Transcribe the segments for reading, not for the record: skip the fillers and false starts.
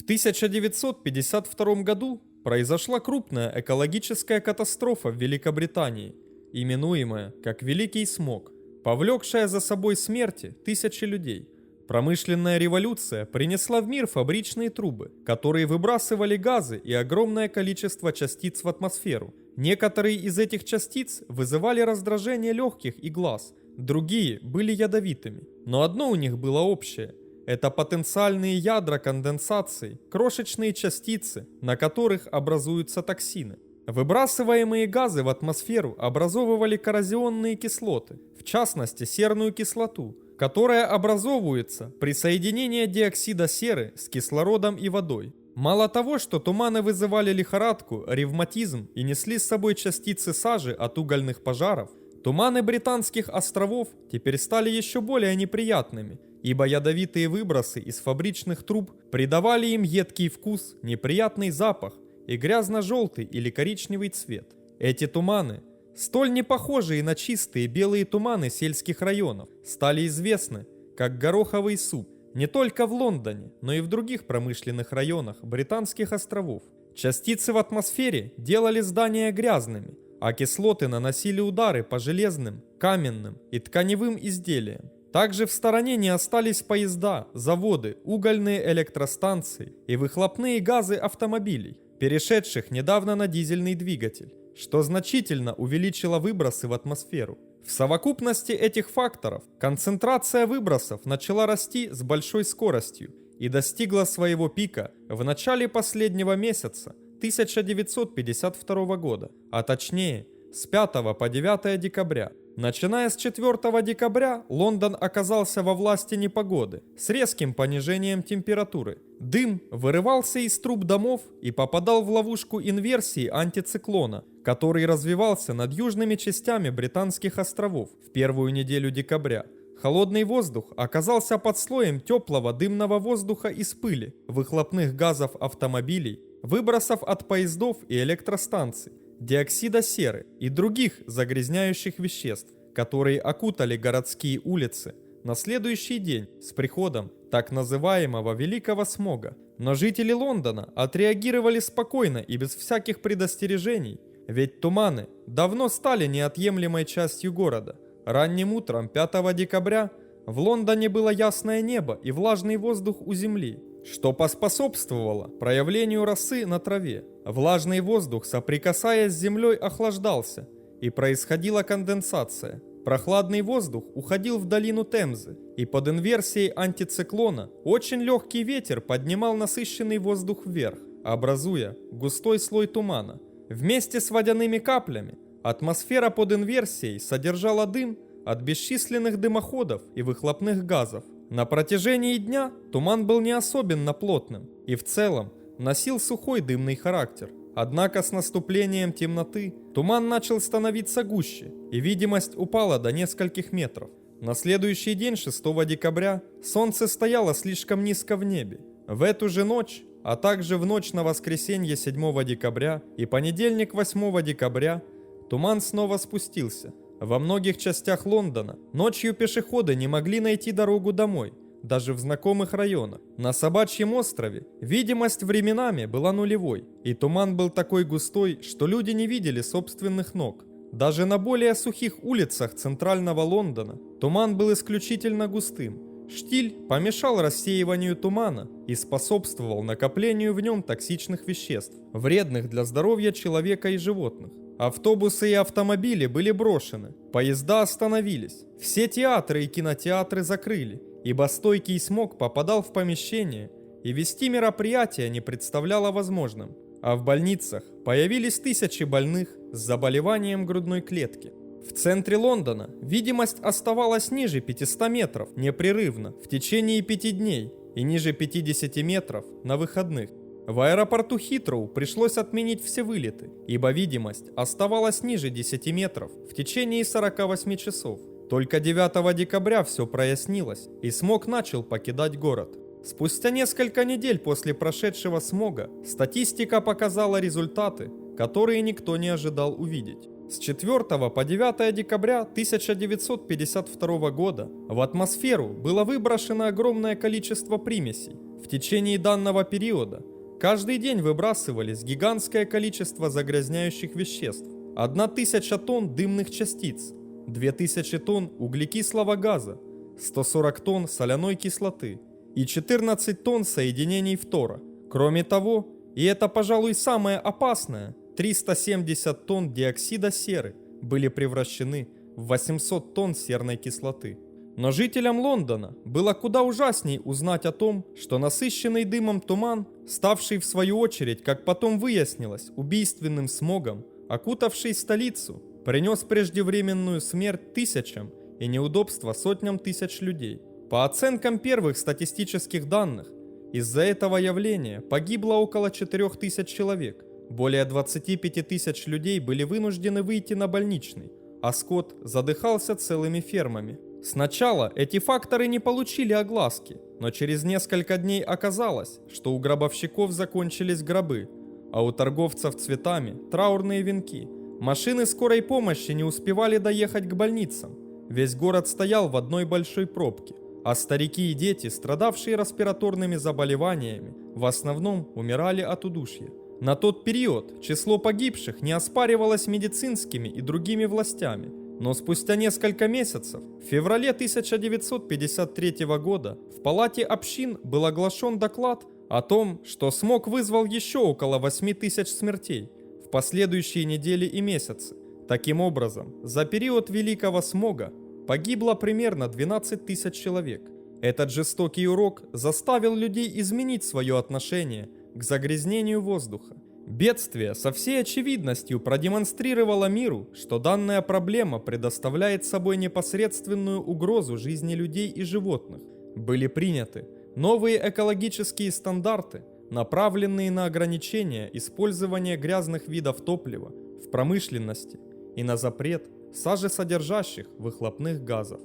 1952 году произошла крупная экологическая катастрофа в Великобритании, именуемая как Великий смог, повлекшая за собой смерти тысячи людей. Промышленная революция принесла в мир фабричные трубы, которые выбрасывали газы и огромное количество частиц в атмосферу. Некоторые из этих частиц вызывали раздражение легких и глаз, другие были ядовитыми. Но одно у них было общее – это потенциальные ядра конденсации, крошечные частицы, на которых образуются токсины. Выбрасываемые газы в атмосферу образовывали коррозионные кислоты, в частности серную кислоту, которая образовывается при соединении диоксида серы с кислородом и водой. Мало того, что туманы вызывали лихорадку, ревматизм и несли с собой частицы сажи от угольных пожаров, туманы Британских островов теперь стали еще более неприятными, ибо ядовитые выбросы из фабричных труб придавали им едкий вкус, неприятный запах и грязно-желтый или коричневый цвет. Эти туманы, столь не похожие на чистые белые туманы сельских районов, стали известны как гороховый суп не только в Лондоне, но и в других промышленных районах Британских островов. Частицы в атмосфере делали здания грязными, а кислоты наносили удары по железным, каменным и тканевым изделиям. Также в стороне не остались поезда, заводы, угольные электростанции и выхлопные газы автомобилей, перешедших недавно на дизельный двигатель, что значительно увеличило выбросы в атмосферу. В совокупности этих факторов концентрация выбросов начала расти с большой скоростью и достигла своего пика в начале последнего месяца 1952 года, а точнее с 5 по 9 декабря. Начиная с 4 декабря Лондон оказался во власти непогоды с резким понижением температуры. Дым вырывался из труб домов и попадал в ловушку инверсии антициклона, который развивался над южными частями Британских островов в первую неделю декабря. Холодный воздух оказался под слоем теплого дымного воздуха из пыли, выхлопных газов автомобилей, выбросов от поездов и электростанций, диоксида серы и других загрязняющих веществ, которые окутали городские улицы на следующий день с приходом так называемого Великого смога. Но жители Лондона отреагировали спокойно и без всяких предостережений, ведь туманы давно стали неотъемлемой частью города. Ранним утром 5 декабря в Лондоне было ясное небо и влажный воздух у земли, что поспособствовало проявлению росы на траве. Влажный воздух, соприкасаясь с землей, охлаждался, и происходила конденсация. Прохладный воздух уходил в долину Темзы, и под инверсией антициклона очень легкий ветер поднимал насыщенный воздух вверх, образуя густой слой тумана. Вместе с водяными каплями атмосфера под инверсией содержала дым от бесчисленных дымоходов и выхлопных газов. На протяжении дня туман был не особенно плотным и в целом носил сухой дымный характер. Однако с наступлением темноты туман начал становиться гуще, и видимость упала до нескольких метров. На следующий день, 6 декабря, солнце стояло слишком низко в небе. В эту же ночь, а также в ночь на воскресенье 7 декабря и понедельник 8 декабря, туман снова спустился. Во многих частях Лондона ночью пешеходы не могли найти дорогу домой, даже в знакомых районах. На Собачьем острове видимость временами была нулевой, и туман был такой густой, что люди не видели собственных ног. Даже на более сухих улицах центрального Лондона туман был исключительно густым. Штиль помешал рассеиванию тумана и способствовал накоплению в нем токсичных веществ, вредных для здоровья человека и животных. Автобусы и автомобили были брошены, поезда остановились, все театры и кинотеатры закрыли, ибо стойкий смог попадал в помещение, и вести мероприятия не представляло возможным. А в больницах появились тысячи больных с заболеванием грудной клетки. В центре Лондона видимость оставалась ниже 500 метров непрерывно в течение 5 дней и ниже 50 метров на выходных. В аэропорту Хитроу пришлось отменить все вылеты, ибо видимость оставалась ниже 10 метров в течение 48 часов. Только 9 декабря все прояснилось, и смог начал покидать город. Спустя несколько недель после прошедшего смога статистика показала результаты, которые никто не ожидал увидеть. С 4 по 9 декабря 1952 года в атмосферу было выброшено огромное количество примесей, В течение данного периода каждый день выбрасывались гигантское количество загрязняющих веществ. 1000 тонн дымных частиц, 2000 тонн углекислого газа, 140 тонн соляной кислоты и 14 тонн соединений фтора. Кроме того, и это, пожалуй, самое опасное, 370 тонн диоксида серы были превращены в 800 тонн серной кислоты. Но жителям Лондона было куда ужасней узнать о том, что насыщенный дымом туман, ставший в свою очередь, как потом выяснилось, убийственным смогом, окутавший столицу, принес преждевременную смерть тысячам и неудобства сотням тысяч людей. По оценкам первых статистических данных, из-за этого явления погибло около 4000 человек, более 25 тысяч людей были вынуждены выйти на больничный, а скот задыхался целыми фермами. Сначала эти факторы не получили огласки, но через несколько дней оказалось, что у гробовщиков закончились гробы, а у торговцев цветами траурные венки. Машины скорой помощи не успевали доехать к больницам. Весь город стоял в одной большой пробке, а старики и дети, страдавшие респираторными заболеваниями, в основном умирали от удушья. На тот период число погибших не оспаривалось медицинскими и другими властями, но спустя несколько месяцев, в феврале 1953 года, в Палате общин был оглашен доклад о том, что смог вызвал еще около 8000 смертей в последующие недели и месяцы. Таким образом, за период Великого смога погибло примерно 12 тысяч человек. Этот жестокий урок заставил людей изменить свое отношение к загрязнению воздуха. Бедствие со всей очевидностью продемонстрировало миру, что данная проблема предоставляет собой непосредственную угрозу жизни людей и животных. Были приняты новые экологические стандарты, направленные на ограничение использования грязных видов топлива в промышленности и на запрет сажесодержащих выхлопных газов.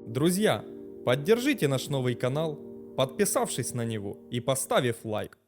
Друзья, поддержите наш новый канал, подписавшись на него и поставив лайк.